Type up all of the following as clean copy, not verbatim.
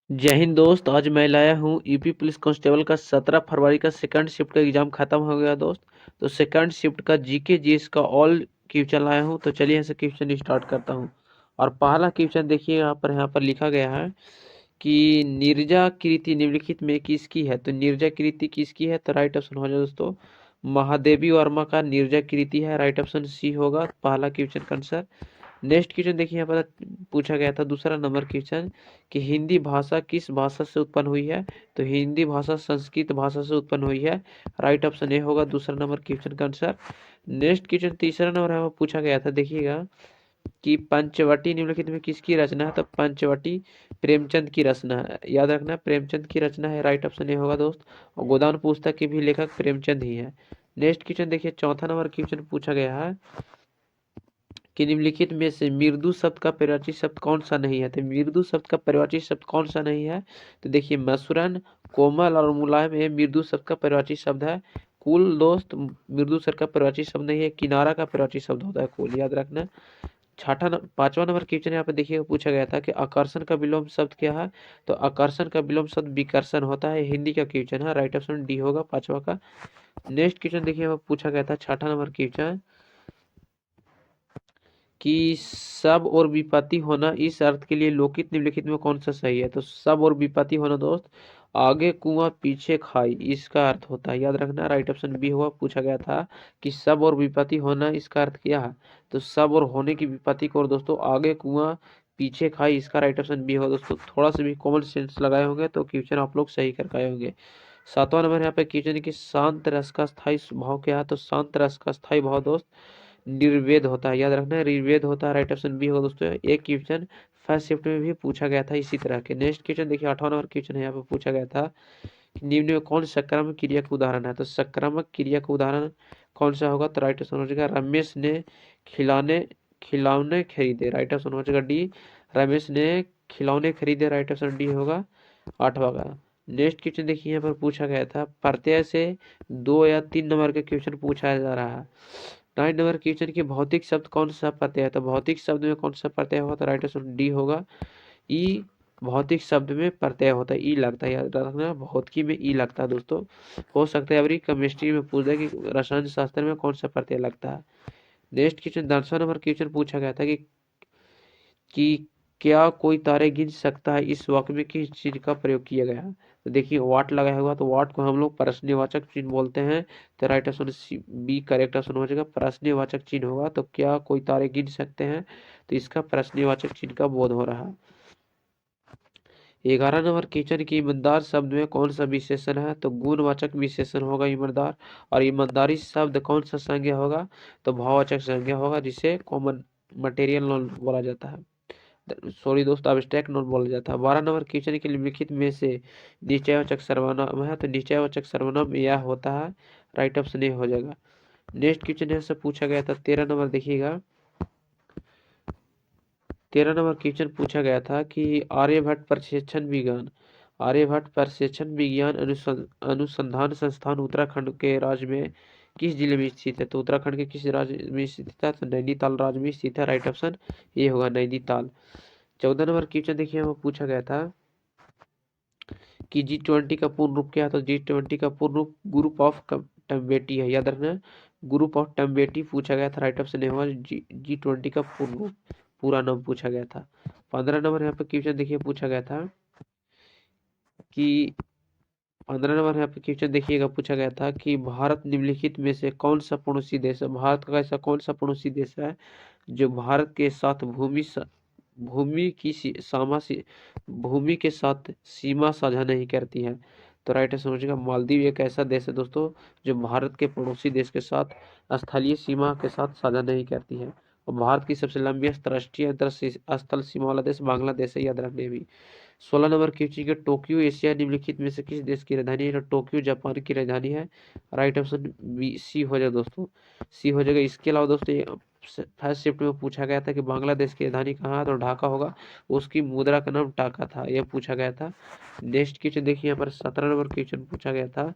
जय हिंद दोस्त। आज मैं लाया हूँ यूपी पुलिस कांस्टेबल का 17 फरवरी का सेकंड शिफ्ट का एग्जाम खत्म हो गया दोस्त। तो सेकंड शिफ्ट का जीके जीएस का ऑल क्वेश्चन लाया हूँ। तो चलिए यहाँ से क्वेश्चन स्टार्ट करता हूँ। और पहला क्वेश्चन देखिए, यहाँ पर लिखा गया है कि निर्जा कृति निम्नलिखित में किसकी है। तो निर्जा कृति किसकी है, तो राइट ऑप्शन हो जाए दोस्तों महादेवी वर्मा का निर्जा कृति है। राइट ऑप्शन सी होगा पहला क्वेश्चन का आंसर। नेक्स्ट क्वेश्चन देखिए, यहाँ पर पूछा गया था दूसरा नंबर क्वेश्चन कि हिंदी भाषा किस भाषा से उत्पन्न हुई है। तो हिंदी भाषा संस्कृत भाषा से उत्पन्न हुई है। राइट ऑप्शन ए होगा दूसरा नंबर क्वेश्चन का आंसर। नेक्स्ट क्वेश्चन तीसरा नंबर है, वो पूछा गया था देखिएगा कि पंचवटी निम्नलिखित में किसकी रचना है। तो पंचवटी प्रेमचंद की रचना है, याद रखना प्रेमचंद की रचना है। राइट ऑप्शन ए होगा दोस्त। और गोदान पुस्तक के भी लेखक प्रेमचंद ही है। नेक्स्ट क्वेश्चन देखिए, चौथा नंबर क्वेश्चन पूछा गया है कि निम्नलिखित में से मृदु शब्द का पर्यायवाची शब्द कौन सा नहीं है। तो मृदु शब्द का पर्यायवाची शब्द कौन सा नहीं है। तो देखिए मसुरन, कोमल और मुलायम ये मृदु शब्द का पर्यायवाची शब्द है। कुल दोस्त मृदु शब्द का पर्यायवाची शब्द नहीं है, किनारा का पर्यायवाची शब्द होता है कुल, याद रखना। पांचवा नंबर क्वेश्चन यहाँ पे देखिए पूछा गया था कि आकर्षण का विलोम शब्द क्या है। तो आकर्षण का विलोम शब्द विकर्षण होता है, हिंदी का क्वेश्चन है। राइट ऑप्शन डी होगा पांचवा का। नेक्स्ट क्वेश्चन देखिए, यहाँ पे पूछा गया था छठा नंबर क्वेश्चन कि सब और विपत्ति होना इस अर्थ के लिए लोकित निम्नलिखित में कौन सा सही है। तो सब और विपत्ति होना दोस्त आगे कुआं पीछे खाई इसका अर्थ होता है, याद रखना। राइट ऑप्शन बी हुआ। पूछा गया था कि सब और विपत्ति होना इसका अर्थ क्या है। तो सब और होने की विपत्ति को और दोस्तों आगे कुआं पीछे खाई, इसका राइट ऑप्शन बी होगा दोस्तों। थोड़ा सा भी कॉमन सेंस लगाए होंगे तो क्वेश्चन आप लोग सही कर पाए होंगे। सातवां नंबर यहाँ पे क्वेश्चन कि शांत रस का स्थायी भाव क्या है। तो शांत रस का स्थायी भाव दोस्त निर्वेद होता है, याद रखना निर्वेद होता है। राइट ऑप्शन बी होगा दोस्तों। एक क्वेश्चन फर्स्ट शिफ्ट में भी पूछा गया था इसी तरह के। नेक्स्ट क्वेश्चन देखिए, 8वां नंबर क्वेश्चन है, यहाँ पे पूछा गया था कि निम्न में कौन संक्रामक क्रिया का उदाहरण है। तो संक्रामक क्रिया का उदाहरण कौन सा होगा। तो राइट ऑप्शन हो जाएगा रमेश ने खिलाने खिलौने खरीदे। राइट ऑप्शन हो जाएगा डी, रमेश ने खिलौने खरीदे। राइट ऑप्शन डी होगा आठवां का। नेक्स्ट क्वेश्चन देखिए, यहाँ पर पूछा गया था प्रत्यय से 2 या 3 नंबर के क्वेश्चन पूछा जा रहा है। 9 नंबर क्वेश्चन की भौतिक शब्द कौन सा प्रत्यय है। तो भौतिक शब्द में कौन सा प्रत्यय होगा। तो राइट आंसर डी होगा ई। भौतिक शब्द में प्रत्यय होता है ई लगता है, याद रखना भौतिकी में ई लगता है दोस्तों। हो सकता है अभी केमिस्ट्री में पूछ दे कि रसायन शास्त्र में कौन सा प्रत्यय लगता है। नेक्स्ट क्वेश्चन 10वां नंबर क्वेश्चन पूछा गया था कि क्या कोई तारे गिन सकता है, इस वाक्य में किस चीज का प्रयोग किया गया है। तो देखिए वाट लगाया हुआ, तो वाट को हम लोग प्रश्नवाचक चिन्ह बोलते हैं। तो right option B correct option हो जाएगा, प्रश्नवाचक चिन्ह होगा। तो क्या कोई तारे गिन सकते हैं, तो इसका प्रश्नवाचक चिन्ह का बोध हो रहा है। 11 नंबर क्वेश्चन की ईमानदार शब्द में कौन सा विशेषण है। तो गुणवाचक विशेषण होगा ईमानदार। और ईमानदारी शब्द कौन सा संज्ञा होगा। तो भाववाचक संज्ञा होगा, जिसे कॉमन मटेरियल नॉन बोला जाता है। सॉरी दोस्त एब्स्ट्रैक्ट नॉन बोला जाता है। 12 नंबर क्वेश्चन के निम्नलिखित में से निश्चयवाचक सर्वनाम है। तो निश्चयवाचक सर्वनाम यह होता है। राइट ऑप्शन ए हो जाएगा। नेक्स्ट क्वेश्चन यहाँ से पूछा गया था 13 नंबर देखिएगा। 13 नंबर क्वेश्चन पूछा गया था कि आर्यभट्ट प्रशिक्षण विज्ञान आर्यभट्ट प्रशिक्षण विज्ञान अनुसंधान संस्थान उत्तराखंड के राज्य में किस जिले में स्थित है। तो उत्तराखंड के किस राज्य में स्थित है। तो नैनीताल राज्य में स्थित है। राइट ऑप्शन ये होगा नैनीताल। 14 नंबर क्वेश्चन देखिए, वो पूछा गया था कि G20 का पूर्ण रूप क्या है। तो G20 का पूर्ण रूप ग्रुप ऑफ टम्बेटी है, याद रखना ग्रुप ऑफ टम्बेटी पूछा गया था। राइट ऑप्शन ए होगा G20 का पूर्ण रूप पूरा नाम पूछा गया था। 15 नंबर यहाँ पे क्वेश्चन देखिए पूछा गया था कि 15 नंबर यहाँ पे क्वेश्चन देखिएगा पूछा गया था कि भारत निम्नलिखित में से कौन सा पड़ोसी देश है। भारत का ऐसा कौन सा पड़ोसी देश है जो भारत के साथ भूमि की भूमि के साथ सीमा साझा नहीं करती है। तो राइट है समझिएगा मालदीव एक ऐसा देश है दोस्तों जो भारत के पड़ोसी देश के साथ स्थलीय सीमा के साथ साझा नहीं करती है। और भारत की सबसे लंबी अंतर्राष्ट्रीय स्थल सीमा वाला देश बांग्लादेश है, याद रखने भी। 16 नंबर क्वेश्चन के टोक्यो एशिया निम्नलिखित में से किस देश की राजधानी है। तो टोक्यो जापान की राजधानी है। राइट ऑप्शन बी सी हो जाएगा दोस्तों, सी हो जाएगा। इसके अलावा दोस्तों फर्स्ट शिफ्ट में पूछा गया था कि बांग्लादेश की राजधानी कहाँ है। तो ढाका होगा, उसकी मुद्रा का नाम टाका था, यह पूछा गया था। नेक्स्ट क्वेश्चन देखिए, यहाँ पर 17 नंबर क्वेश्चन पूछा गया था।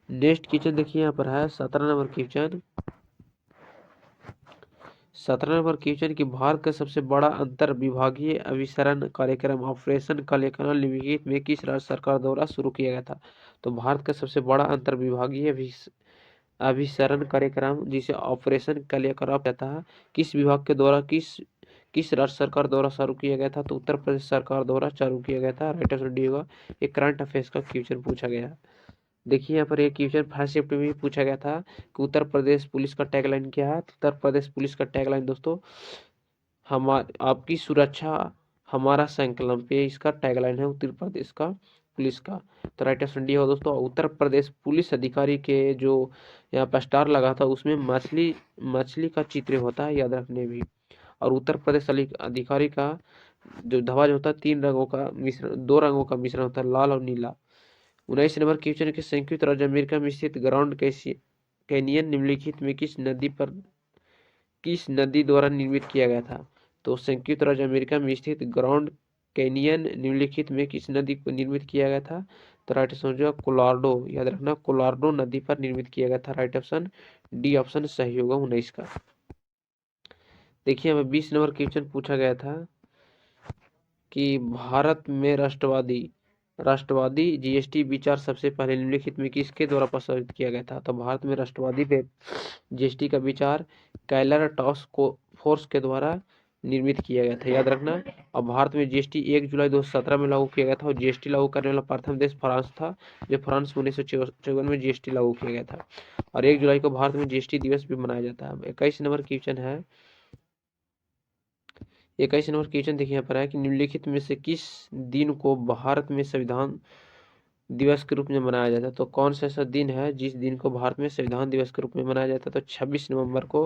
नेक्स्ट क्वेश्चन देखिए यहाँ पर है 17 नंबर क्वेश्चन 17 नंबर क्वेश्चन कि भारत का सबसे बड़ा अंतर विभागीय अभिसरण कार्यक्रम ऑपरेशन कलेक्शन लिमिटेड में किस राज्य सरकार द्वारा शुरू किया गया था। तो भारत का सबसे बड़ा अंतर विभागीय अभिसरण कार्यक्रम जिसे ऑपरेशन कलेक्शन कहता है, किस विभाग के द्वारा किस राज्य सरकार द्वारा शुरू किया गया था। तो उत्तर प्रदेश सरकार द्वारा शुरू किया गया था। राइट आंसर डी होगा। एक करंट अफेयर्स का क्वेश्चन पूछा गया। देखिए यहाँ पर एक क्वेश्चन फर्स्ट शिफ्ट में भी पूछा गया था कि उत्तर प्रदेश पुलिस का टैगलाइन क्या है। उत्तर प्रदेश पुलिस का टैगलाइन दोस्तों आपकी सुरक्षा हमारा संकल्प, ये इसका टैगलाइन है उत्तर प्रदेश का पुलिस का। तो राइट ऑप्शन डी हो दोस्तों। उत्तर प्रदेश पुलिस अधिकारी के जो यहाँ पर स्टार लगा था उसमें मछली का चित्र होता है, याद रखने भी। और उत्तर प्रदेश अधिकारी का जो ध्वज होता है 3 रंगों का मिश्रण, 2 रंगों का मिश्रण होता है, लाल और नीला। 19 नंबर क्वेश्चन के संयुक्त राज्य अमेरिका में स्थित ग्रांड कैनियन निम्नलिखित में किस नदी द्वारा निर्मित किया गया था। तो संयुक्त राज्य अमेरिका में स्थित ग्रांड कैनियन निम्नलिखित में किस नदी को निर्मित किया गया था। तो राइट ऑप्शन जो कोलोराडो, याद रखना कोलोराडो नदी पर निर्मित किया गया था। राइट ऑप्शन डी ऑप्शन सही होगा 19 का। देखिए हमें 20 नंबर क्वेश्चन पूछा गया था कि भारत में राष्ट्रवादी जीएसटी विचार सबसे पहले निम्नलिखित में किसके द्वारा प्रस्तावित किया गया था। तो भारत में राष्ट्रवादी जीएसटी का विचार कैलर टास्क फोर्स के द्वारा निर्मित किया गया था, याद रखना। और भारत में जीएसटी 1 जुलाई 2017 में लागू किया गया था और जीएसटी लागू करने वाला प्रथम देश फ्रांस था, जो फ्रांस में 1954 में जीएसटी लागू किया गया था। और 1 जुलाई को भारत में जीएसटी दिवस भी मनाया जाता है। 21 नंबर क्वेश्चन है, 21 नंबर क्वेश्चन देखिए यहाँ पर है कि निम्नलिखित में से किस दिन को भारत में संविधान दिवस के रूप में मनाया जाता है। तो कौन सा ऐसा दिन है जिस दिन को भारत में संविधान दिवस के रूप में मनाया जाता है। तो 26 नवंबर को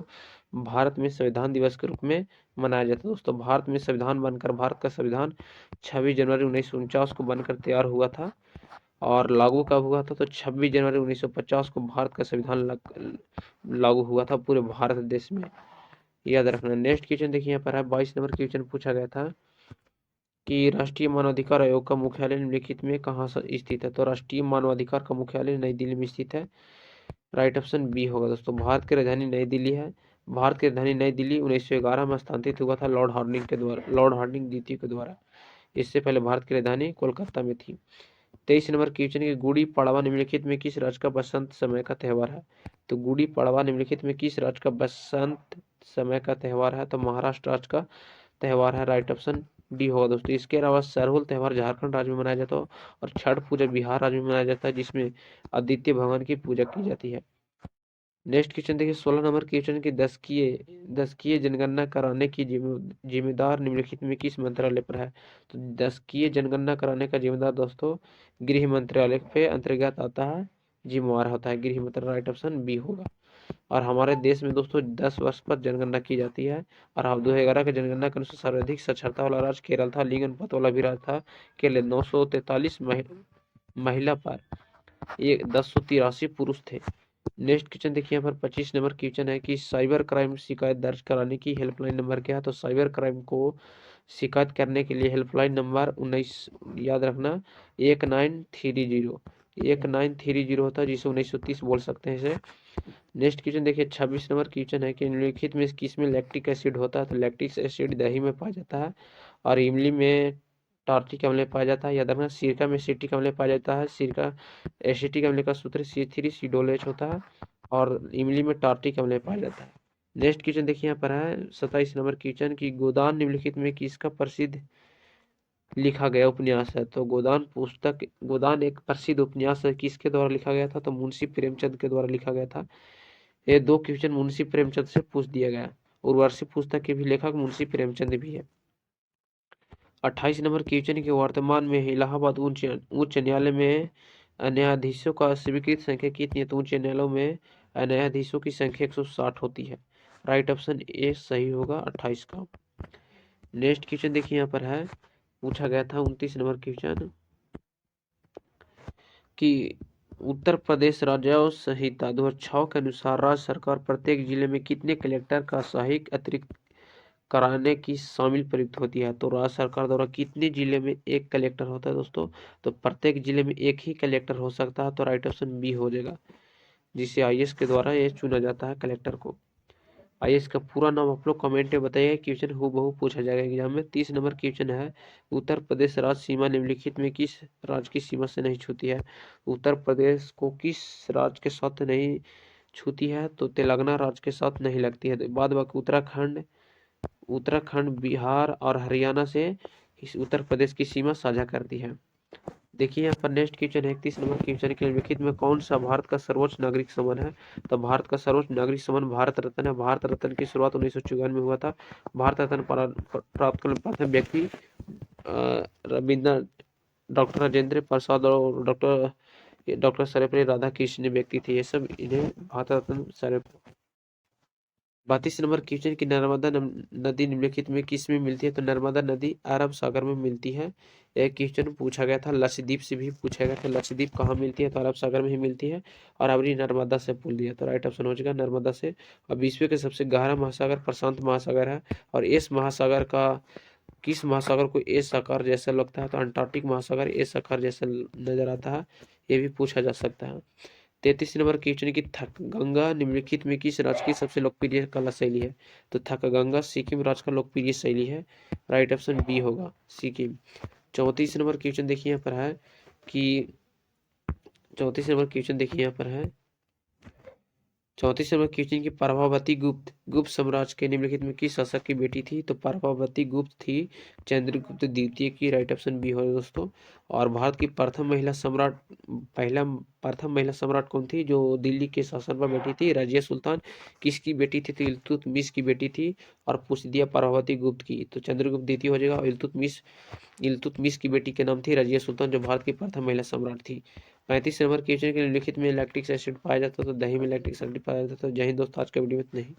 भारत में संविधान दिवस के रूप में मनाया जाता है दोस्तों। भारत में संविधान बनकर, भारत का संविधान 26 जनवरी 1949 को बनकर तैयार हुआ था और लागू कब हुआ था। तो 26 जनवरी 1950 को भारत का संविधान लागू हुआ था पूरे भारत देश में, याद रखना। नेक्स्ट क्वेश्चन देखिए यहाँ पर है, 22 नंबर क्वेश्चन पूछा गया था कि राष्ट्रीय मानवाधिकार आयोग का मुख्यालय निम्नलिखित में कहाँ स्थित है। तो राष्ट्रीय मानवाधिकार का मुख्यालय नई दिल्ली में स्थित है। राइट ऑप्शन बी होगा दोस्तों। भारत की राजधानी नई दिल्ली है। भारत की राजधानी नई दिल्ली 1911 में स्थानांतरित हुआ था लॉर्ड हार्डिंग द्वितीय के द्वारा। इससे पहले भारत की राजधानी कोलकाता में थी। 23 नंबर क्वेश्चन की गुड़ी पड़वा निम्नलिखित में किस राज्य का बसंत समय का त्यौहार है। तो गुड़ी पड़वा निम्नलिखित में किस राज्य का बसंत समय का त्यौहार है। तो महाराष्ट्र राज्य का त्यौहार है। राइट ऑप्शन डी होगा दोस्तों। इसके अलावा सरहुल त्यौहार झारखंड राज्य में मनाया जाता है और छठ पूजा बिहार राज्य में मनाया जाता है, जिसमें आदित्य भगवान की पूजा की जाती है। नेक्स्ट क्वेश्चन देखिए 16 नंबर क्वेश्चन की दशकीय जनगणना कराने की जिम्मेदार निम्नलिखित में किस मंत्रालय पर है। तो दशकीय जनगणना कराने का जिम्मेदार दोस्तों गृह मंत्रालय पे अंतर्गत आता है, जिम्मेवार होता है गृह मंत्रालय। राइट ऑप्शन बी होगा। और हमारे देश में दोस्तों 10 वर्ष पर जनगणना की जाती है। और अब 2011 की जनगणना के अनुसार सर्वाधिक साक्षरता वाला राज्य केरल था, लिंग अनुपात वाला भी राज्य था केरल। 943 महिला पर 1083 पुरुष थे। नेक्स्ट क्वेश्चन देखिए यहाँ पर 25 नंबर क्वेश्चन है कि साइबर क्राइम शिकायत दर्ज कराने की हेल्पलाइन नंबर क्या है। तो साइबर क्राइम को शिकायत करने के लिए हेल्पलाइन नंबर 19, याद रखना 1930 होता है, जिसे 1930 बोल सकते हैं इसे। नेक्स्ट क्वेश्चन देखिए 26 नंबर क्वेश्चन है कि निम्नलिखित में किसमें लैक्टिक एसिड होता है। तो लैक्टिक एसिड दही में पाया जाता है और इमली में टार्टिक अम्ल पाया जाता है, याद रखना। सिरका में एसिटिक अम्ल पाया जाता है। सिरका एसिटिक अम्ल का सूत्र C3C होता है और इमली में टार्टिक अम्ल पाया जाता है। नेक्स्ट क्वेश्चन देखिए यहाँ पर है 27 नंबर क्वेश्चन की गोदान निम्नलिखित में किसका प्रसिद्ध लिखा गया उपन्यास है। तो गोदान एक प्रसिद्ध उपन्यास है, किसके द्वारा लिखा गया था। तो मुंशी प्रेमचंद के द्वारा लिखा गया था। ये 2 क्वेश्चन मुंशी प्रेमचंद से पूछ दिया गया। उर्वशी पुस्तक के भी लेखक मुंशी प्रेमचंद भी है। 28 नंबर क्वेश्चन के वर्तमान में इलाहाबाद उच्च न्यायालय में न्यायाधीशों का स्वीकृत संख्या कितनी है। तो उच्च न्यायालयों में न्यायाधीशों की संख्या 160 होती है। राइट ऑप्शन ए सही होगा 28 का। नेक्स्ट क्वेश्चन देखिए यहाँ पर है, पूछा गया था 29 नंबर क्वेश्चन कि उत्तर प्रदेश राजस्व संहिता 2006 के अनुसार राज्य सरकार प्रत्येक जिले में कितने कलेक्टर का सहायक अतिरिक्त कराने की शामिल प्रयुक्त होती है। तो राज्य सरकार द्वारा कितने जिले में एक कलेक्टर होता है दोस्तों। तो प्रत्येक जिले में एक ही कलेक्टर हो सकता है। तो राइट ऑप्शन बी हो जाएगा, जिसे आईएएस के द्वारा ये चुना जाता है कलेक्टर को। आइए इसका पूरा नाम आप लोग कमेंट में बताइए, क्वेश्चन हूबहू पूछा जाएगा एग्जाम में। 30 नंबर क्वेश्चन है, उत्तर प्रदेश राज्य सीमा निम्नलिखित में किस राज्य की सीमा से नहीं छूती है? उत्तर प्रदेश को किस राज्य के साथ नहीं छूती है? तो तेलंगाना राज्य के साथ नहीं लगती है। बाद बाकी उत्तराखंड उत्तराखंड बिहार और हरियाणा से इस उत्तर प्रदेश की सीमा साझा करती है। देखिए यहाँ पर नेक्स्ट क्वेश्चन है, 31 नंबर क्वेश्चन के निम्नलिखित में कौन सा भारत का सर्वोच्च नागरिक सम्मान है? तो भारत का सर्वोच्च नागरिक सम्मान भारत रत्न है। भारत रत्न की शुरुआत 1954 में हुआ था। भारत रत्न प्राप्त करने प्रथम व्यक्ति रविंद्र डॉक्टर राजेंद्र प्रसाद और डॉक्टर डॉक्टर सर्वपल्ली राधाकृष्ण व्यक्ति थे। ये सब इन्हें भारत रत्न सर्व 32 नंबर क्वेश्चन की नर्मदा नदी निम्नलिखित में किस में मिलती है? तो नर्मदा नदी अरब सागर में मिलती है। एक क्वेश्चन पूछा गया था, लक्षद्वीप से भी पूछा गया था। लक्षद्वीप कहाँ मिलती है? तो अरब सागर में ही मिलती है। और अवरी नर्मदा से बोल दिया, तो राइट ऑप्शन हो जाएगा नर्मदा से। और विश्व के सबसे गहरा महासागर प्रशांत महासागर है। और इस महासागर का किस महासागर को एस आकार जैसा लगता है? तो अंटार्कटिक महासागर एस आकार जैसा नजर आता है। ये भी पूछा जा सकता है। 33 नंबर क्वेश्चन की थक गंगा निम्नलिखित में किस राज्य की सबसे लोकप्रिय कला शैली है? तो थक गंगा सिक्किम राज्य का लोकप्रिय शैली है। राइट ऑप्शन बी होगा, सिक्किम। 34 नंबर क्वेश्चन देखिए यहाँ पर है कि 34 नंबर क्वेश्चन देखिए यहाँ पर है 34 नंबर क्वेश्चन की प्रभावती गुप्त गुप्त साम्राज्य के निम्नलिखित में किस शासक की बेटी थी? तो प्रभावती गुप्त थी चंद्रगुप्त द्वितीय की। राइट ऑप्शन बी हो दोस्तों। और भारत की प्रथम महिला सम्राट कौन थी जो दिल्ली के शासन पर बैठी थी? रजिया सुल्तान। किसकी बेटी थी? तो इल्तुतमिश की बेटी थी। और पूछ दिया प्रभावती गुप्त की, तो चंद्रगुप्त द्वितीय हो जाएगा। और इल्तुतमिश की बेटी के नाम थी रजिया सुल्तान, जो भारत की प्रथम महिला सम्राट थी। 35 नंबर क्वेश्चन के निम्नलिखित में लैक्टिक एसिड पाया जाता है? तो दही में लैक्टिक एसिड पाया जाता है। तो जय हिंद दोस्तों, आज का वीडियो में इतना ही।